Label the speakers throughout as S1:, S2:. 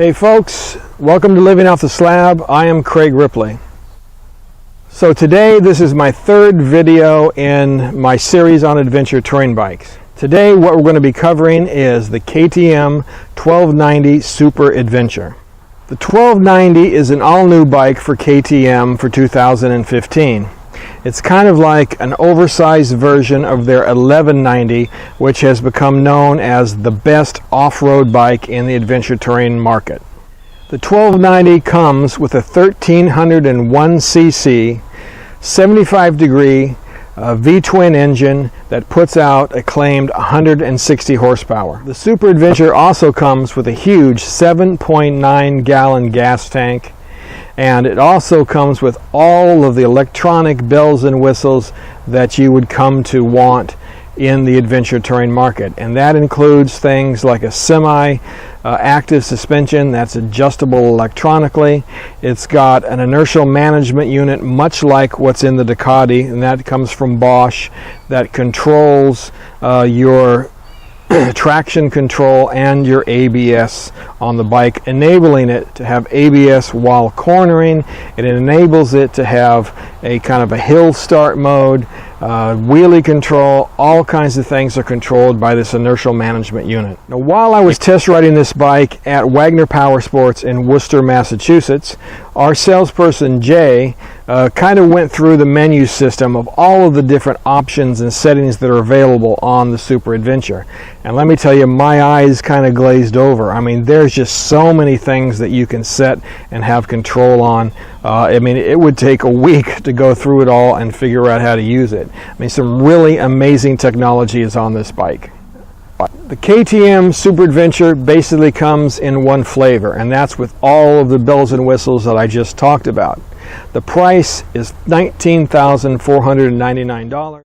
S1: Hey folks, welcome to Living Off the Slab. I am Craig Ripley. So today this is my third video in my series on adventure touring bikes. Today what we're going to be covering is the KTM 1290 Super Adventure. The 1290 is an all-new bike for KTM for 2015. It's kind of like an oversized version of their 1190, which has become known as the best off-road bike in the adventure touring market. The 1290 comes with a 1301cc, 75-degree V-twin engine that puts out a claimed 160 horsepower. The Super Adventure also comes with a huge 7.9-gallon gas tank, and it also comes with all of the electronic bells and whistles that you would come to want in the adventure touring market. And that includes things like a semi-active suspension that's adjustable electronically. It's got an inertial management unit much like what's in the Ducati, and that comes from Bosch, that controls your traction control and your ABS on the bike, enabling it to have ABS while cornering. It enables it to have a kind of a hill start mode, wheelie control. All kinds of things are controlled by this inertial management unit. Now, while I was test riding this bike at Wagner Power Sports in Worcester, Massachusetts, our salesperson Jay kind of went through the menu system of all of the different options and settings that are available on the Super Adventure. And let me tell you, my eyes kind of glazed over. I mean, there's just so many things that you can set and have control on. I mean, it would take a week to go through it all and figure out how to use it. I mean, some really amazing technology is on this bike. The KTM Super Adventure basically comes in one flavor, and that's with all of the bells and whistles that I just talked about. The price is $19,499.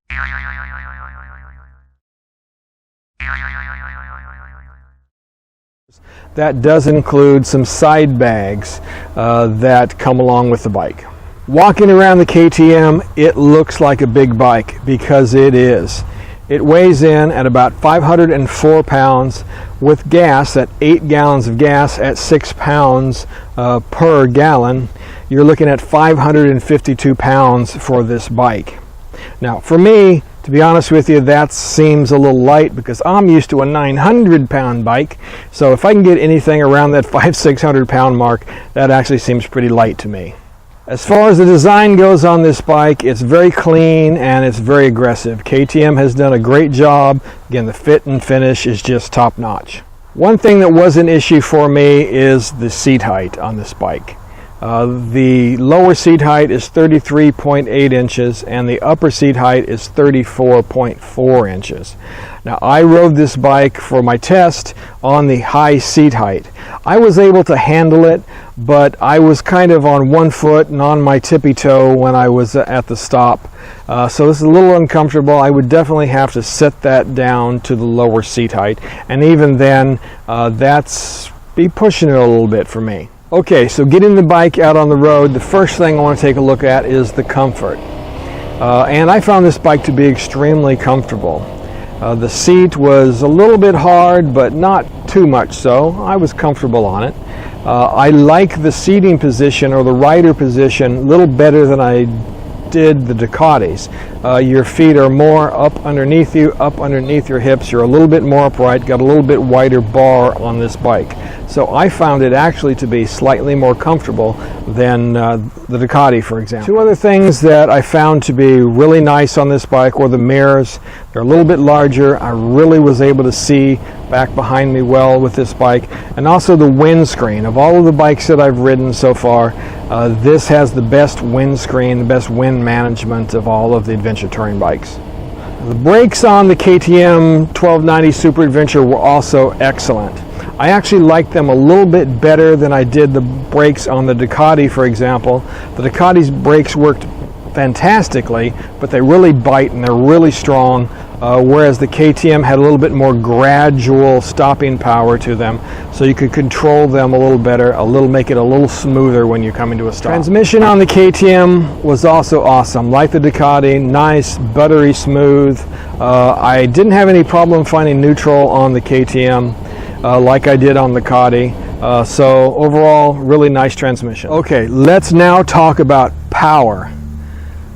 S1: That does include some side bags that come along with the bike. Walking around the KTM, it looks like a big bike because it is. It weighs in at about 504 pounds with gas at 8 gallons of gas at 6 pounds per gallon. You're looking at 552 pounds for this bike. Now, for me, to be honest with you, that seems a little light because I'm used to a 900-pound bike. So if I can get anything around that 500-600-pound mark, that actually seems pretty light to me. As far as the design goes on this bike, it's very clean and it's very aggressive. KTM has done a great job. Again, the fit and finish is just top-notch. One thing that was an issue for me is the seat height on this bike. The lower seat height is 33.8 inches and the upper seat height is 34.4 inches. Now, I rode this bike for my test on the high seat height. I was able to handle it, but I was kind of on one foot and on my tippy toe when I was at the stop. So this is a little uncomfortable. I would definitely have to set that down to the lower seat height. And even then, that's be pushing it a little bit for me. Okay, so getting the bike out on the road, the first thing I want to take a look at is the comfort. And I found this bike to be extremely comfortable. The seat was a little bit hard, but not too much so. I was comfortable on it. I like the seating position or the rider position a little better than I did the Ducatis. Your feet are more up underneath you, up underneath your hips. You're a little bit more upright, got a little bit wider bar on this bike. So I found it actually to be slightly more comfortable than the Ducati, for example. Two other things that I found to be really nice on this bike were the mirrors. They're a little bit larger. I really was able to see back behind me well with this bike. And also the windscreen. Of all of the bikes that I've ridden so far, this has the best windscreen, the best wind management of all of the adventure touring bikes. The brakes on the KTM 1290 Super Adventure were also excellent. I actually liked them a little bit better than I did the brakes on the Ducati, for example. The Ducati's brakes worked fantastically, but they really bite and they're really strong, whereas the KTM had a little bit more gradual stopping power to them, so you could control them a little better, make it a little smoother when you're coming to a stop. Transmission on the KTM was also awesome. Like the Ducati, nice, buttery smooth. I didn't have any problem finding neutral on the KTM like I did on the Ducati. So overall, really nice transmission. Okay, let's now talk about power.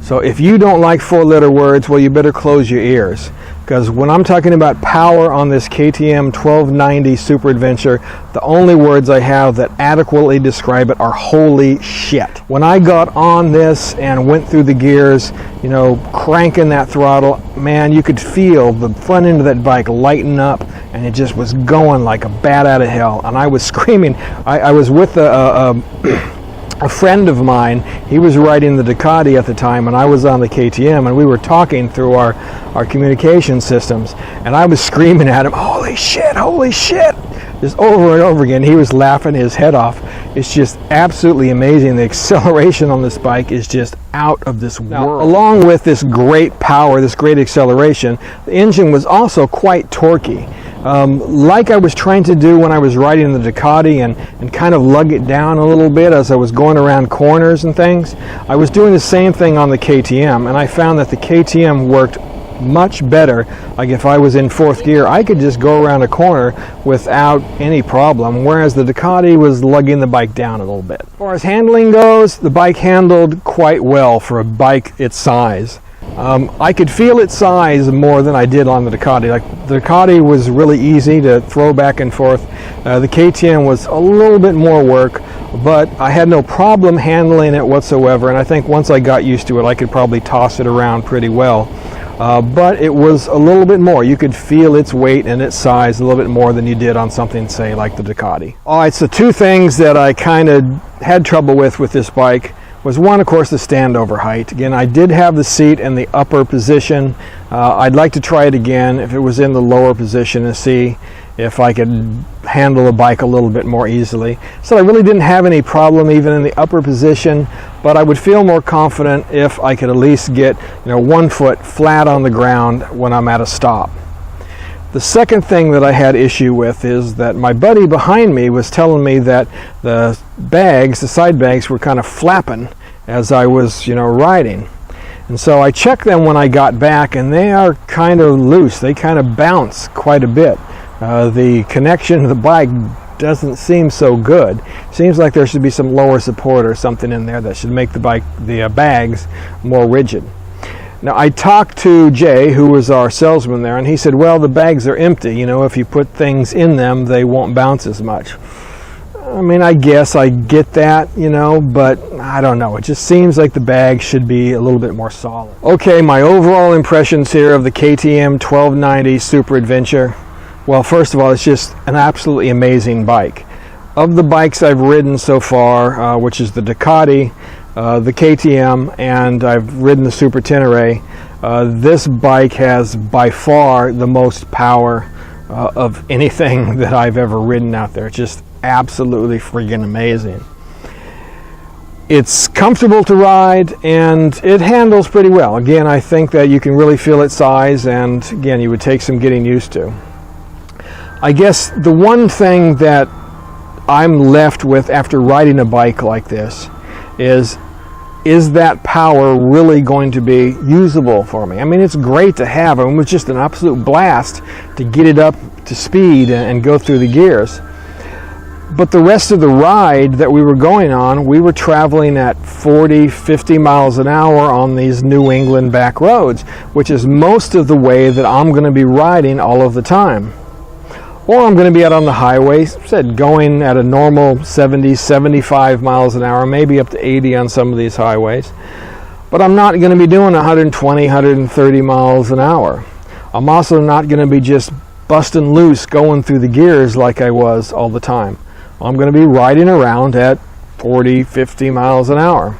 S1: So if you don't like 4-letter words, well, you better close your ears, because when I'm talking about power on this KTM 1290 Super Adventure, the only words I have that adequately describe it are holy shit. When I got on this and went through the gears, you know, cranking that throttle, man, you could feel the front end of that bike lighten up, and it just was going like a bat out of hell. And I was screaming. I was with a friend of mine. He was riding the Ducati at the time, and I was on the KTM, and we were talking through our communication systems, and I was screaming at him, holy shit, just over and over again. He was laughing his head off. It's just absolutely amazing. The acceleration on this bike is just out of this world. Now, along with this great power, this great acceleration, the engine was also quite torquey. Like I was trying to do when I was riding the Ducati and kind of lug it down a little bit as I was going around corners and things, I was doing the same thing on the KTM, and I found that the KTM worked much better. Like if I was in 4th gear, I could just go around a corner without any problem, whereas the Ducati was lugging the bike down a little bit. As far as handling goes, the bike handled quite well for a bike its size. I could feel its size more than I did on the Ducati. Like the Ducati was really easy to throw back and forth. The KTM was a little bit more work, but I had no problem handling it whatsoever, and I think once I got used to it, I could probably toss it around pretty well. But it was a little bit more. You could feel its weight and its size a little bit more than you did on something, say, like the Ducati. All right, so 2 things that I kind of had trouble with this bike was, one, of course, the standover height. Again, I did have the seat in the upper position. I'd like to try it again if it was in the lower position and see if I could handle the bike a little bit more easily. So I really didn't have any problem even in the upper position, but I would feel more confident if I could at least get, you know, 1 foot flat on the ground when I'm at a stop. The second thing that I had issue with is that my buddy behind me was telling me that the side bags were kind of flapping as I was, you know, riding. And so I checked them when I got back, and they are kind of loose. They kind of bounce quite a bit. The connection to the bike doesn't seem so good. Seems like there should be some lower support or something in there that should make the bags more rigid. Now, I talked to Jay, who was our salesman there, and he said, well, the bags are empty. You know, if you put things in them, they won't bounce as much. I mean, I guess I get that, you know, but I don't know. It just seems like the bag should be a little bit more solid. Okay, my overall impressions here of the KTM 1290 Super Adventure. Well, first of all, it's just an absolutely amazing bike. Of the bikes I've ridden so far, which is the Ducati, the KTM, and I've ridden the Super Tenere, this bike has by far the most power of anything that I've ever ridden out there. It's just absolutely freaking amazing. It's comfortable to ride, and it handles pretty well. Again, I think that you can really feel its size, and again, you would take some getting used to. I guess the one thing that I'm left with after riding a bike like this is that power really going to be usable for me? I mean, it's great to have. I mean, it was just an absolute blast to get it up to speed and go through the gears. But the rest of the ride that we were going on, we were traveling at 40, 50 miles an hour on these New England back roads, which is most of the way that I'm going to be riding all of the time. Or I'm going to be out on the highway, going at a normal 70, 75 miles an hour, maybe up to 80 on some of these highways. But I'm not going to be doing 120, 130 miles an hour. I'm also not going to be just busting loose going through the gears like I was all the time. I'm going to be riding around at 40, 50 miles an hour.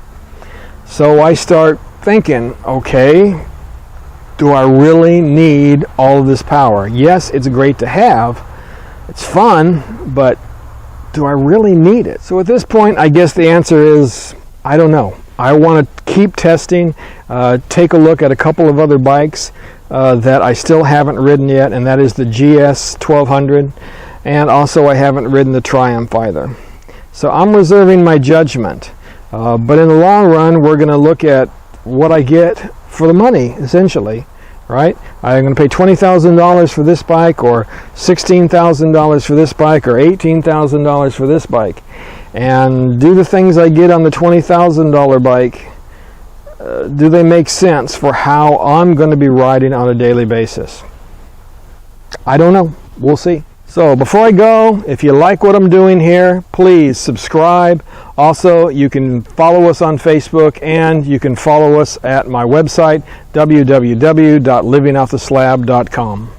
S1: So I start thinking, okay, do I really need all of this power? Yes, it's great to have. It's fun, but do I really need it? So at this point, I guess the answer is, I don't know. I want to keep testing, take a look at a couple of other bikes that I still haven't ridden yet, and that is the GS 1200, and also I haven't ridden the Triumph either. So I'm reserving my judgment, but in the long run, we're going to look at what I get for the money, essentially. right? I'm going to pay $20,000 for this bike, or $16,000 for this bike, or $18,000 for this bike, and do the things I get on the $20,000 bike, do they make sense for how I'm going to be riding on a daily basis? I don't know. We'll see. So before I go, if you like what I'm doing here, please subscribe. Also, you can follow us on Facebook, and you can follow us at my website, www.livingofftheslab.com.